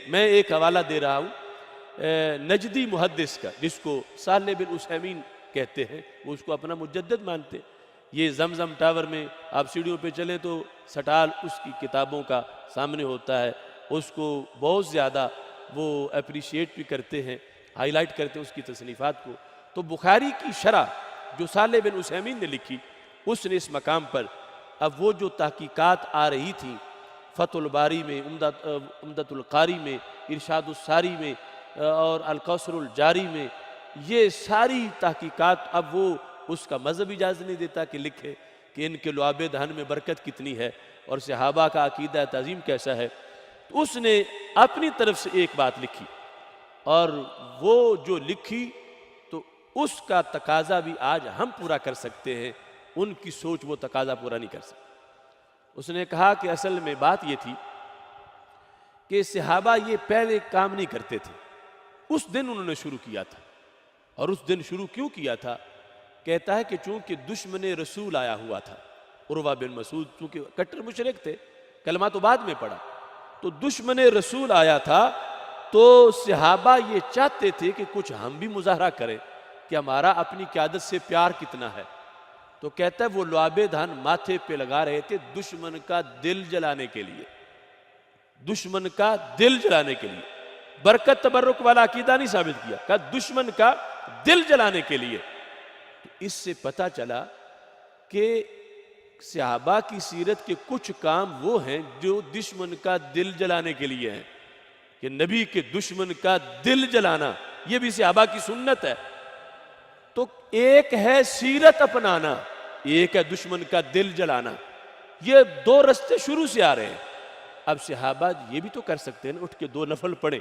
میں ایک حوالہ دے رہا ہوں نجدی محدث کا، جس کو صالح بن عثیمین کہتے ہیں، وہ اس کو اپنا مجدد مانتے ہیں۔ یہ زمزم ٹاور میں آپ سیڑھیوں پہ چلے تو سٹال اس کی کتابوں کا سامنے ہوتا ہے، اس کو بہت زیادہ وہ اپریشیٹ بھی کرتے ہیں، ہائی لائٹ کرتے ہیں اس کی تصنیفات کو۔ تو بخاری کی شرح جو صالح بن عثیمین نے لکھی، اس نے اس مقام پر اب وہ جو تحقیقات آ رہی تھیں فتح الباری میں، عمدۃ القاری میں، ارشاد الساری میں اور الکوثر الجاری میں، یہ ساری تحقیقات اب وہ اس کا مذہب اجازت نہیں دیتا کہ لکھے کہ ان کے لعاب دہن میں برکت کتنی ہے اور صحابہ کا عقیدہ تعظیم کیسا ہے۔ تو اس نے اپنی طرف سے ایک بات لکھی، اور وہ جو لکھی تو اس کا تقاضا بھی آج ہم پورا کر سکتے ہیں، ان کی سوچ وہ تقاضا پورا نہیں کر سکتے۔ اس نے کہا کہ اصل میں بات یہ تھی کہ صحابہ یہ پہلے کام نہیں کرتے تھے، اس دن انہوں نے شروع کیا تھا۔ اور اس دن شروع کیوں کیا تھا؟ کہتا ہے کہ چونکہ دشمن رسول آیا ہوا تھا، عروہ بن مسعود چونکہ کٹر مشرک تھے، کلمہ تو بعد میں پڑھا، تو دشمن رسول آیا تھا، تو صحابہ یہ چاہتے تھے کہ کچھ ہم بھی مظاہرہ کریں کہ ہمارا اپنی قیادت سے پیار کتنا ہے۔ تو کہتا ہے وہ لعاب دہن ماتھے پہ لگا رہے تھے دشمن کا دل جلانے کے لیے، دشمن کا دل جلانے کے لیے، برکت تبرک والا عقیدہ نہیں ثابت کیا، کہا دشمن کا دل جلانے کے لیے۔ تو اس سے پتہ چلا کہ صحابہ کی سیرت کے کچھ کام وہ ہیں جو دشمن کا دل جلانے کے لیے ہیں، کہ نبی کے دشمن کا دل جلانا یہ بھی صحابہ کی سنت ہے۔ تو ایک ہے سیرت اپنانا، ایک ہے دشمن کا دل جلانا، یہ دو رستے شروع سے آ رہے ہیں۔ اب صحابہ یہ بھی تو کر سکتے ہیں اٹھ کے 2 نفل پڑھیں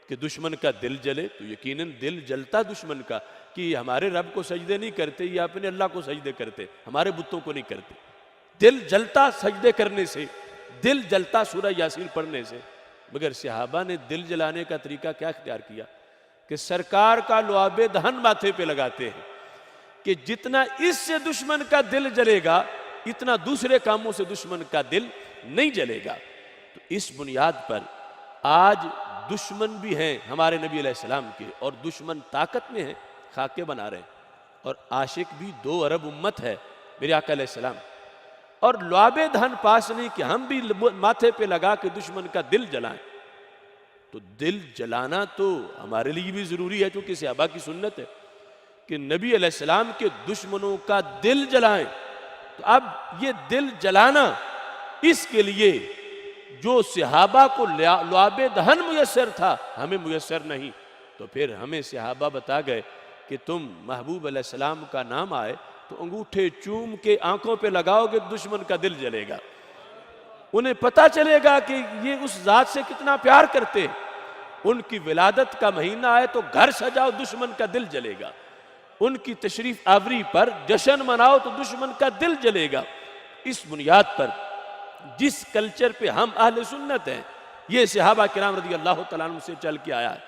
کہ دشمن کا دل جلے، تو یقیناً دل جلتا دشمن کا کہ یہ ہمارے رب کو سجدے نہیں کرتے، یہ اپنے اللہ کو سجدے کرتے، ہمارے بتوں کو نہیں کرتے۔ دل جلتا سجدے کرنے سے، دل جلتا سورہ یاسین پڑھنے سے۔ مگر صحابہ نے دل جلانے کا طریقہ کیا اختیار کیا کہ سرکار کا لعاب دہن ماتھے پہ لگاتے ہیں کہ جتنا اس سے دشمن کا دل جلے گا اتنا دوسرے کاموں سے دشمن کا دل نہیں جلے گا۔ تو اس بنیاد پر آج دشمن بھی ہیں ہمارے نبی علیہ السلام کے، اور دشمن طاقت میں ہیں، خاکے بنا رہے ہیں، اور عاشق بھی 2 ارب امت ہے میرے آقا علیہ السلام۔ اور لعاب دہن پاس نہیں کہ ہم بھی ماتھے پہ لگا کے دشمن کا دل جلائیں۔ تو دل جلانا تو ہمارے لیے بھی ضروری ہے، کیونکہ صحابہ کی سنت ہے کہ نبی علیہ السلام کے دشمنوں کا دل جلائیں۔ تو اب یہ دل جلانا، اس کے لیے جو صحابہ کو لعاب دہن میسر تھا ہمیں میسر نہیں، تو پھر ہمیں صحابہ بتا گئے کہ تم محبوب علیہ السلام کا نام آئے تو انگوٹھے چوم کے آنکھوں پہ لگاؤ گے دشمن کا دل جلے گا، انہیں پتہ چلے گا کہ یہ اس ذات سے کتنا پیار کرتے ہیں۔ ان کی ولادت کا مہینہ آئے تو گھر سجاؤ دشمن کا دل جلے گا، ان کی تشریف آوری پر جشن مناؤ تو دشمن کا دل جلے گا۔ اس بنیاد پر جس کلچر پہ ہم اہل سنت ہیں، یہ صحابہ کرام رضی اللہ تعالیٰ عنہ سے چل کے آیا ہے۔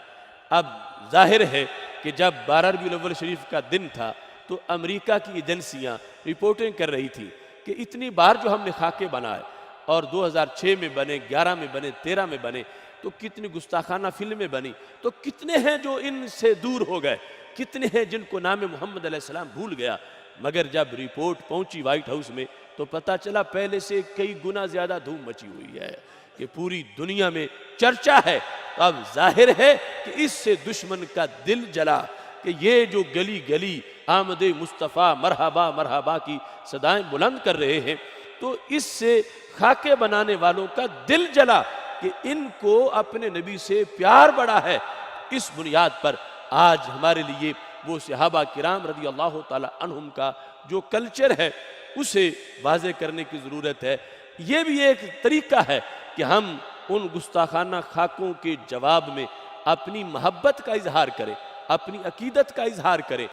اب ظاہر ہے کہ جب 12 ربیع الاول شریف کا دن تھا تو امریکہ کی ایجنسیاں رپورٹنگ کر رہی تھی کہ اتنی بار جو ہم نے خاکے بنائے، اور 2006 میں بنے، 11 میں بنے، 13 میں بنے، تو کتنی گستاخانہ فلمیں بنی، تو کتنے ہیں جو ان سے دور ہو گئے، کتنے ہیں جن کو نام محمد علیہ السلام بھول گیا۔ مگر جب رپورٹ پہنچی وائٹ ہاؤس میں تو پتہ چلا پہلے سے کئی گنا زیادہ دھوم مچی ہوئی ہے، کہ پوری دنیا میں چرچا ہے۔ تو اب ظاہر ہے کہ اس سے دشمن کا دل جلا کہ یہ جو گلی گلی آمد مصطفیٰ مرحبا مرحبا کی صدائیں بلند کر رہے ہیں، تو اس سے خاکے بنانے والوں کا دل جلا کہ ان کو اپنے نبی سے پیار بڑا ہے۔ اس بنیاد پر آج ہمارے لیے وہ صحابہ کرام رضی اللہ تعالی عنہم کا جو کلچر ہے اسے واضح کرنے کی ضرورت ہے۔ یہ بھی ایک طریقہ ہے کہ ہم ان گستاخانہ خاکوں کے جواب میں اپنی محبت کا اظہار کریں، اپنی عقیدت کا اظہار کریں۔